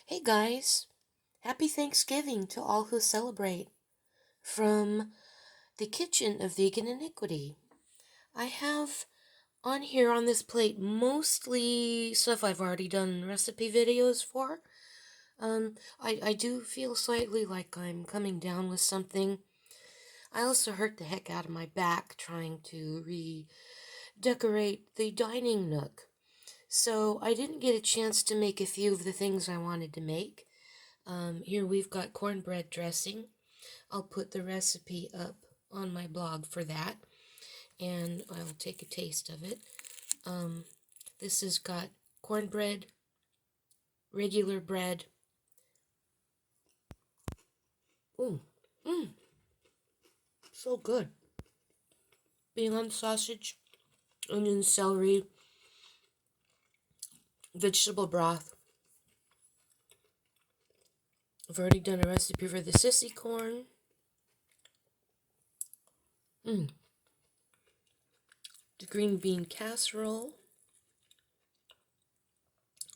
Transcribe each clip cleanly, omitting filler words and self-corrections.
Hey guys, happy Thanksgiving to all who celebrate. From the kitchen of Vegan Iniquity. I have on here on this plate mostly stuff I've already done recipe videos for. I do feel slightly like I'm coming down with something. I also hurt the heck out of my back trying to redecorate the dining nook. So I didn't get a chance to make a few of the things I wanted to make. Here we've got cornbread dressing. I'll put the recipe up on my blog for that, and I'll take a taste of it. This has got cornbread, regular bread. Ooh, so good. Beyond sausage, onion, celery, vegetable broth. I've already done a recipe for the sissy corn. The green bean casserole.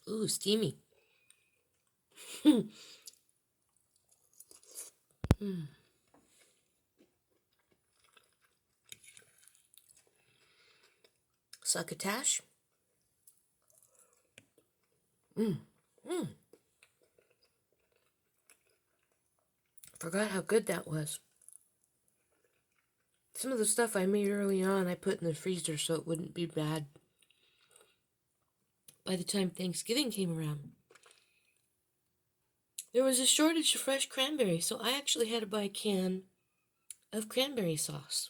Ooh, steamy. Succotash. Forgot how good that was. Some of the stuff I made early on I put in the freezer so it wouldn't be bad by the time Thanksgiving came around. There was a shortage of fresh cranberry, so I actually had to buy a can of cranberry sauce.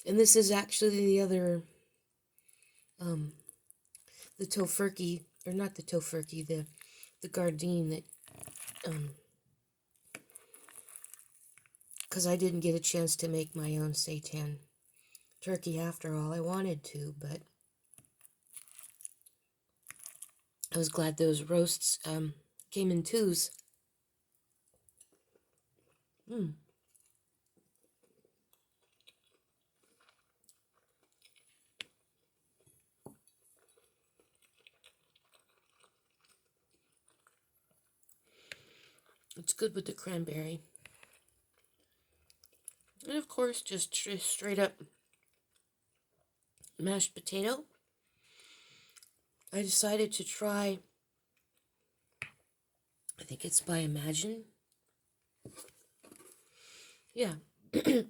And this is actually the other, the tofurkey, or not the tofurkey, the Gardein that, because I didn't get a chance to make my own seitan turkey after all. I wanted to, but I was glad those roasts came in twos. It's good with the cranberry. And of course, just straight up mashed potato. I decided to try, I think it's by Imagine. Yeah,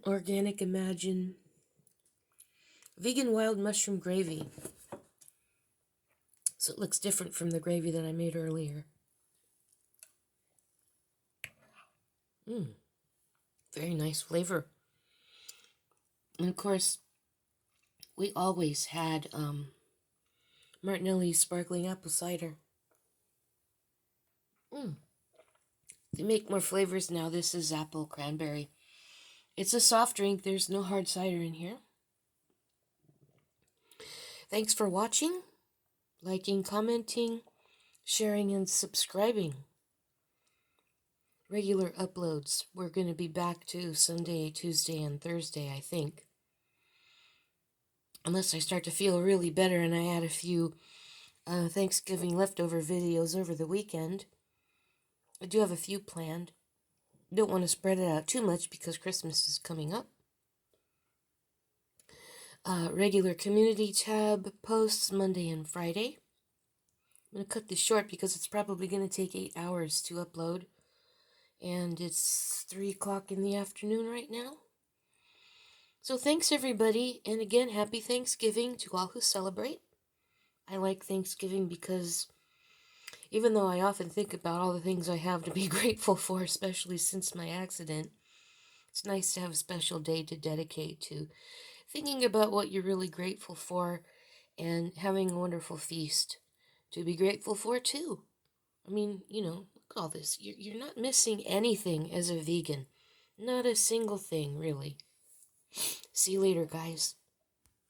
Organic Imagine vegan wild mushroom gravy. So it looks different from the gravy that I made earlier. Very nice flavor. And of course, we always had Martinelli's sparkling apple cider. They make more flavors now. This is apple cranberry. It's a soft drink. There's no hard cider in here. Thanks for watching, liking, commenting, sharing, and subscribing. Regular uploads. We're going to be back to Sunday, Tuesday, and Thursday, I think. Unless I start to feel really better and I add a few Thanksgiving leftover videos over the weekend. I do have a few planned. Don't want to spread it out too much because Christmas is coming up. Regular community tab posts Monday and Friday. I'm going to cut this short because it's probably going to take 8 hours to upload. And it's 3 o'clock in the afternoon right now. So thanks everybody, and again, happy Thanksgiving to all who celebrate. I like Thanksgiving because even though I often think about all the things I have to be grateful for, especially since my accident, it's nice to have a special day to dedicate to thinking about what you're really grateful for and having a wonderful feast to be grateful for too. I mean, look at all this. You're not missing anything as a vegan. Not a single thing, really. See you later, guys.